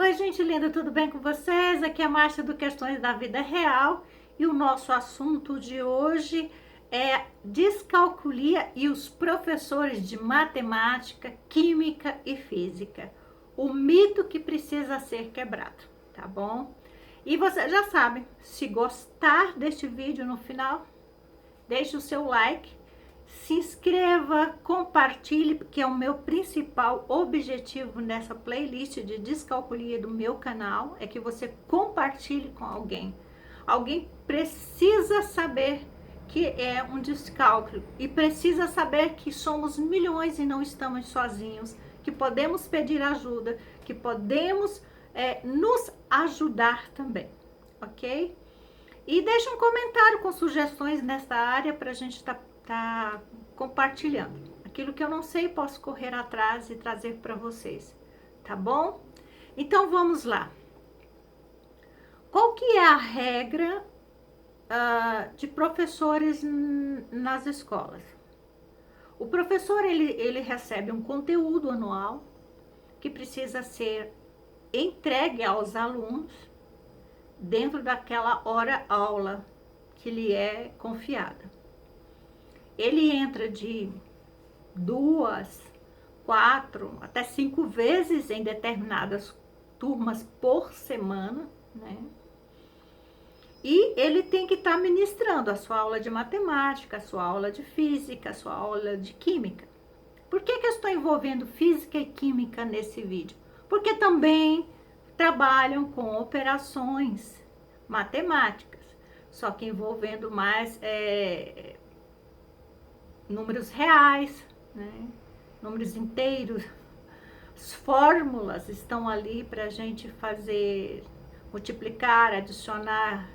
Oi, gente linda, tudo bem com vocês? Aqui é a Márcia do Questões da Vida Real e o nosso assunto de hoje é descalculia e os professores de matemática, química e física. O mito que precisa ser quebrado, tá bom? E você já sabe, se gostar deste vídeo no final, deixe o seu like. Se inscreva, compartilhe, porque é o meu principal objetivo nessa playlist de descalculia do meu canal, é que você compartilhe com alguém. Alguém precisa saber que é um descálculo e precisa saber que somos milhões e não estamos sozinhos, que podemos pedir ajuda, que podemos nos ajudar também, ok? E deixa um comentário com sugestões nessa área para a gente tá compartilhando. Aquilo que eu não sei, posso correr atrás e trazer para vocês, tá bom? Então vamos lá. Qual que é a regra de professores nas escolas? O professor ele recebe um conteúdo anual que precisa ser entregue aos alunos dentro daquela hora aula que lhe é confiada. Ele entra de 2, 4, até 5 vezes em determinadas turmas por semana, né? E ele tem que estar ministrando a sua aula de matemática, a sua aula de física, a sua aula de química. Por que eu estou envolvendo física e química nesse vídeo? Porque também trabalham com operações matemáticas, só que envolvendo mais números reais, né? Números inteiros. As fórmulas estão ali para a gente fazer, multiplicar, adicionar,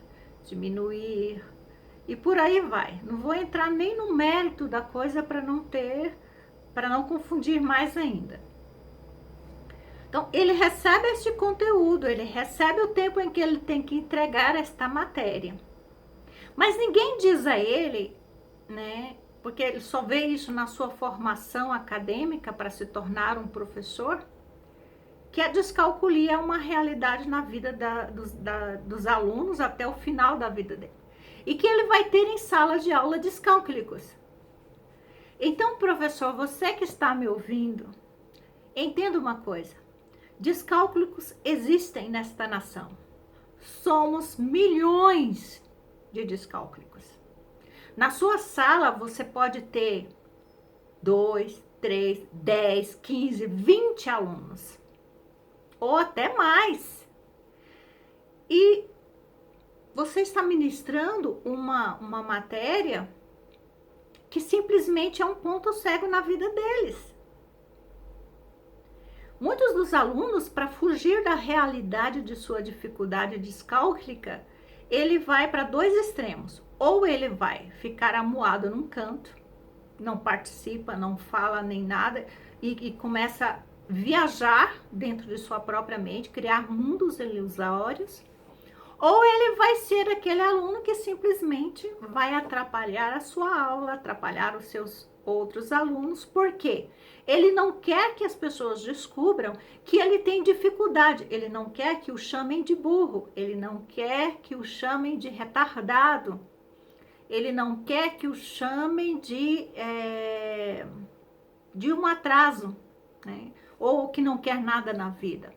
diminuir e por aí vai. Não vou entrar nem no mérito da coisa para não confundir mais ainda. Então, ele recebe este conteúdo, ele recebe o tempo em que ele tem que entregar esta matéria. Mas ninguém diz a ele, né? Porque ele só vê isso na sua formação acadêmica para se tornar um professor, que a descalculia é uma realidade na vida dos alunos até o final da vida dele. E que ele vai ter em salas de aula descálculicos. Então, professor, você que está me ouvindo, entenda uma coisa. Descálculicos existem nesta nação. Somos milhões de descálculicos. Na sua sala, você pode ter 2, 3, 10, 15, 20 alunos. Ou até mais. E você está ministrando uma matéria que simplesmente é um ponto cego na vida deles. Muitos dos alunos, para fugir da realidade de sua dificuldade descálculica, ele vai para 2 extremos. Ou ele vai ficar amuado num canto, não participa, não fala nem nada, e começa a viajar dentro de sua própria mente, criar mundos ilusórios. Ou ele vai ser aquele aluno que simplesmente vai atrapalhar a sua aula, atrapalhar os seus outros alunos, porque ele não quer que as pessoas descubram que ele tem dificuldade, ele não quer que o chamem de burro, ele não quer que o chamem de retardado, ele não quer que o chamem de um atraso, né? Ou que não quer nada na vida.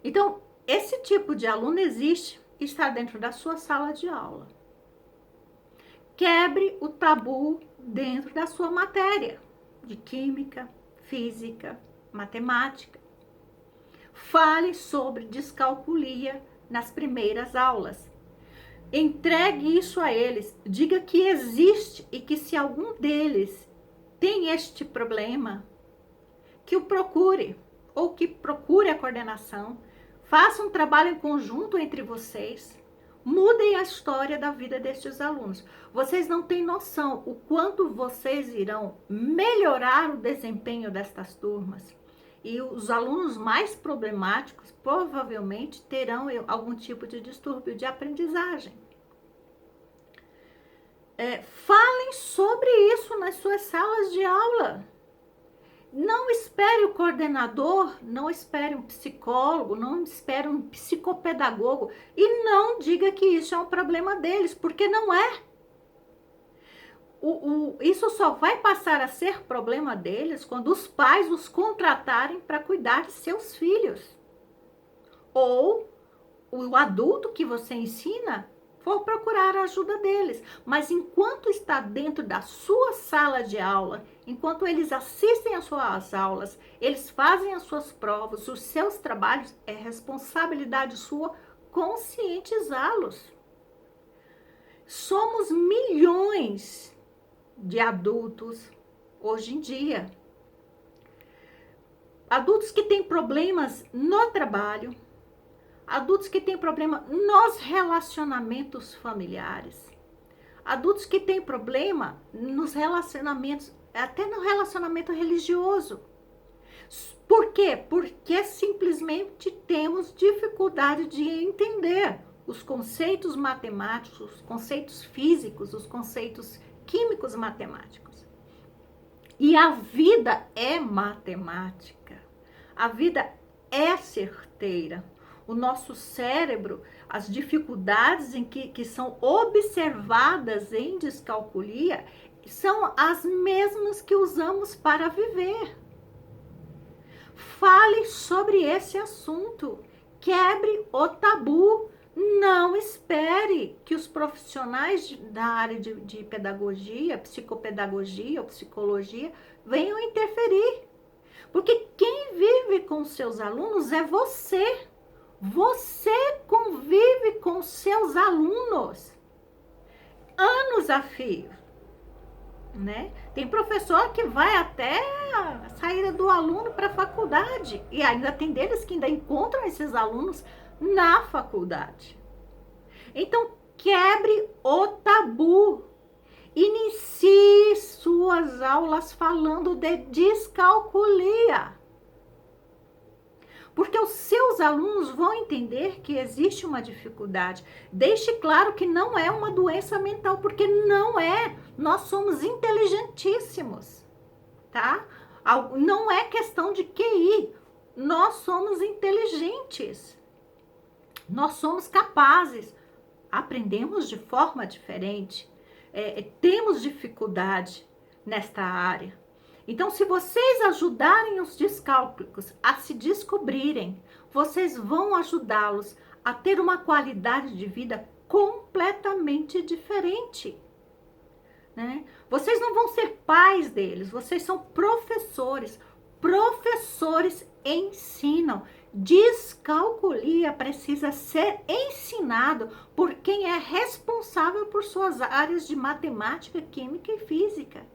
Então, esse tipo de aluno existe e está dentro da sua sala de aula. Quebre o tabu dentro da sua matéria de química, física, matemática. Fale sobre descalculia nas primeiras aulas. Entregue isso a eles. Diga que existe e que se algum deles tem este problema, que o procure ou que procure a coordenação. Faça um trabalho em conjunto entre vocês. Mudem a história da vida destes alunos. Vocês não têm noção o quanto vocês irão melhorar o desempenho destas turmas. E os alunos mais problemáticos provavelmente terão algum tipo de distúrbio de aprendizagem. Falem sobre isso nas suas salas de aula. Não espere o coordenador, não espere um psicólogo, não espere um psicopedagogo e não diga que isso é um problema deles, porque não é. Isso só vai passar a ser problema deles quando os pais os contratarem para cuidar de seus filhos. Ou o adulto que você ensina for procurar a ajuda deles. Mas enquanto está dentro da sua sala de aula, enquanto eles assistem às suas aulas, eles fazem as suas provas, os seus trabalhos, é responsabilidade sua conscientizá-los. Somos milhões de adultos hoje em dia. Adultos que têm problemas no trabalho, adultos que têm problema nos relacionamentos familiares, adultos que têm problema nos relacionamentos, até no relacionamento religioso. Por quê? Porque simplesmente temos dificuldade de entender os conceitos matemáticos, os conceitos físicos, os conceitos químicos matemáticos. E a vida é matemática. A vida é certeira. O nosso cérebro, as dificuldades que são observadas em descalculia são as mesmas que usamos para viver. Fale sobre esse assunto. Quebre o tabu. Não espere que os profissionais da área de pedagogia, psicopedagogia ou psicologia venham interferir. Porque quem vive com seus alunos é você. Você convive com seus alunos. Anos a fio. Né? Tem professor que vai até a saída do aluno para a faculdade. E ainda tem deles que ainda encontram esses alunos na faculdade. Então, quebre o tabu. Inicie suas aulas falando de descalculia. Porque os seus alunos vão entender que existe uma dificuldade. Deixe claro que não é uma doença mental, porque não é. Nós somos inteligentíssimos, tá? Não é questão de QI. Nós somos inteligentes. Nós somos capazes, aprendemos de forma diferente, temos dificuldade nesta área. Então, se vocês ajudarem os descálculicos a se descobrirem, vocês vão ajudá-los a ter uma qualidade de vida completamente diferente. Né? Vocês não vão ser pais deles, vocês são professores. Professores ensinam. Descalculia precisa ser ensinado por quem é responsável por suas áreas de matemática, química e física.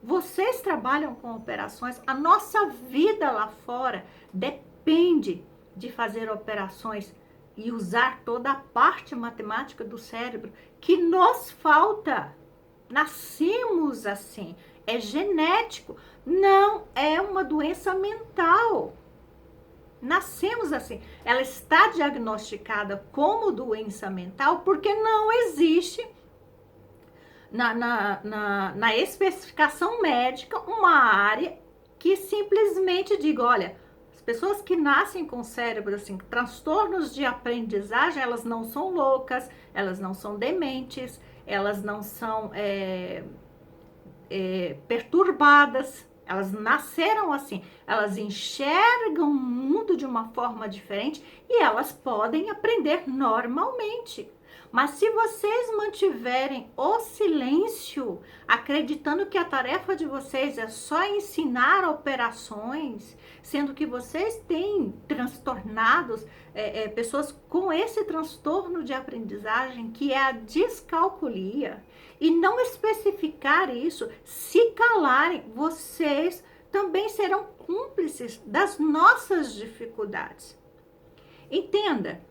Vocês trabalham com operações, a nossa vida lá fora depende de fazer operações e usar toda a parte matemática do cérebro que nos falta. Nascemos assim, é genético, não é uma doença mental. Nascemos assim. Ela está diagnosticada como doença mental porque não existe na especificação médica uma área que simplesmente diga, olha, as pessoas que nascem com cérebro assim, transtornos de aprendizagem, elas não são loucas, elas não são dementes, elas não são perturbadas. Elas nasceram assim, elas enxergam o mundo de uma forma diferente e elas podem aprender normalmente. Mas se vocês mantiverem o silêncio, acreditando que a tarefa de vocês é só ensinar operações, sendo que vocês têm transtornados, pessoas com esse transtorno de aprendizagem, que é a descalculia, e não especificar isso, se calarem, vocês também serão cúmplices das nossas dificuldades. Entenda,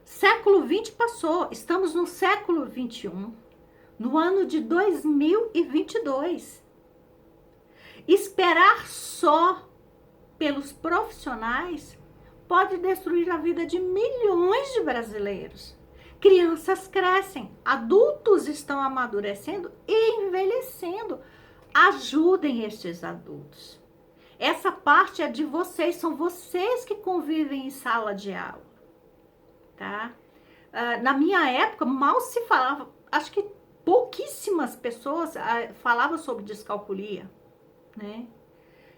século XX passou, estamos no século XXI, no ano de 2022. Esperar só pelos profissionais pode destruir a vida de milhões de brasileiros. Crianças crescem, adultos estão amadurecendo e envelhecendo. Ajudem estes adultos. Essa parte é de vocês, são vocês que convivem em sala de aula, tá? Na minha época, mal se falava, acho que pouquíssimas pessoas falavam sobre descalculia, né?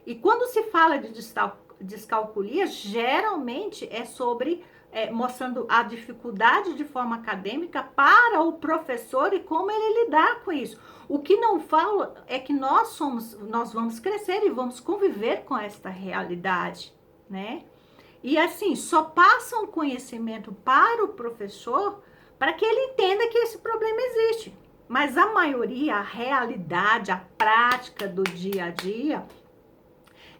E quando se fala de descalculia, geralmente é sobre mostrando a dificuldade de forma acadêmica para o professor e como ele lidar com isso. O que não falo é que nós vamos crescer e vamos conviver com esta realidade, né? E assim, só passa um conhecimento para o professor para que ele entenda que esse problema existe. Mas a maioria, a realidade, a prática do dia a dia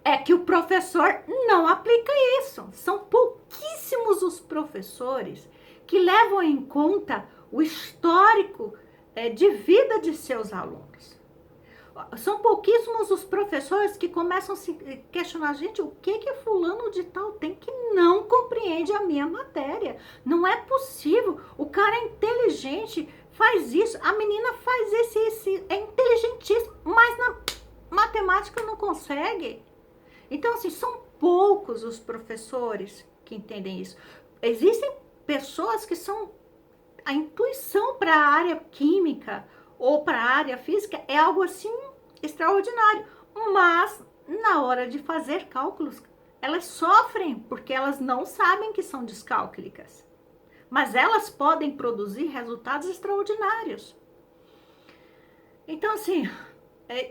é que o professor não aplica isso. São pouquíssimos os professores que levam em conta o histórico de vida de seus alunos. São pouquíssimos os professores que começam a se questionar, gente, o que fulano de tal tem que não compreende a minha matéria? Não é possível, o cara é inteligente, faz isso, a menina faz esse, é inteligentíssimo, mas na matemática não consegue. Então, assim, são poucos os professores que entendem isso. Existem pessoas que são... A intuição para a área química ou para a área física é algo assim extraordinário. Mas, na hora de fazer cálculos, elas sofrem porque elas não sabem que são descálculicas. Mas elas podem produzir resultados extraordinários. Então, assim...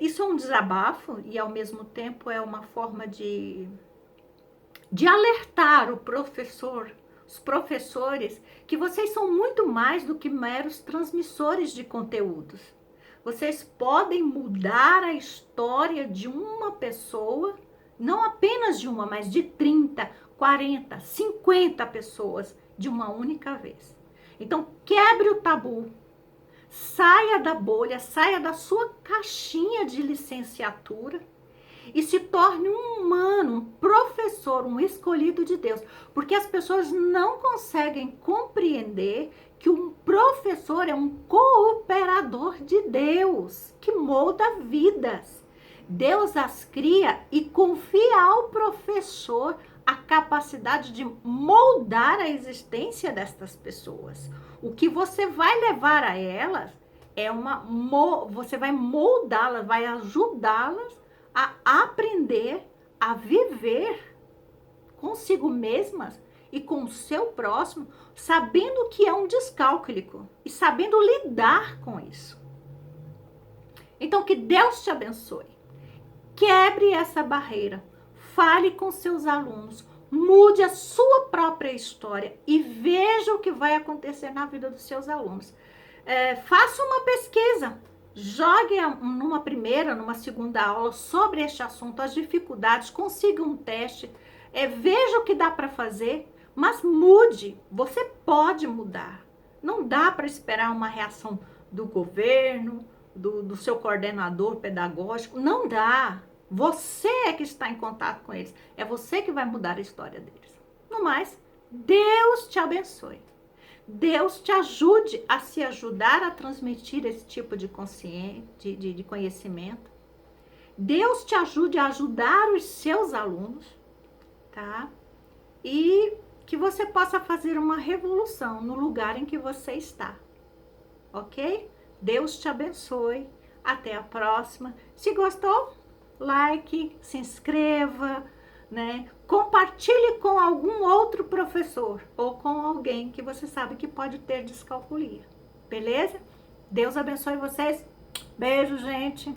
isso é um desabafo e, ao mesmo tempo, é uma forma de alertar o professor, os professores, que vocês são muito mais do que meros transmissores de conteúdos. Vocês podem mudar a história de uma pessoa, não apenas de uma, mas de 30, 40, 50 pessoas de uma única vez. Então, quebre o tabu. Saia da bolha, saia da sua caixinha de licenciatura e se torne um humano, um professor, um escolhido de Deus. Porque as pessoas não conseguem compreender que um professor é um cooperador de Deus, que molda vidas. Deus as cria e confia ao professor a capacidade de moldar a existência destas pessoas. O que você vai levar a elas você vai moldá-las, vai ajudá-las a aprender a viver consigo mesmas e com o seu próximo, sabendo que é um descálculo e sabendo lidar com isso. Então, que Deus te abençoe. Quebre essa barreira. Fale com seus alunos. Mude a sua própria história e veja o que vai acontecer na vida dos seus alunos. Faça uma pesquisa. Jogue numa primeira, numa segunda aula sobre este assunto, as dificuldades, consiga um teste. Veja o que dá para fazer, mas mude. Você pode mudar. Não dá para esperar uma reação do governo, do seu coordenador pedagógico. Não dá. Você é que está em contato com eles. É você que vai mudar a história deles. No mais, Deus te abençoe. Deus te ajude a se ajudar a transmitir esse tipo de conhecimento. Deus te ajude a ajudar os seus alunos, tá? E que você possa fazer uma revolução no lugar em que você está. Ok? Deus te abençoe. Até a próxima. Se gostou, like, se inscreva, né? Compartilhe com algum outro professor ou com alguém que você sabe que pode ter descalculia. Beleza? Deus abençoe vocês. Beijo, gente.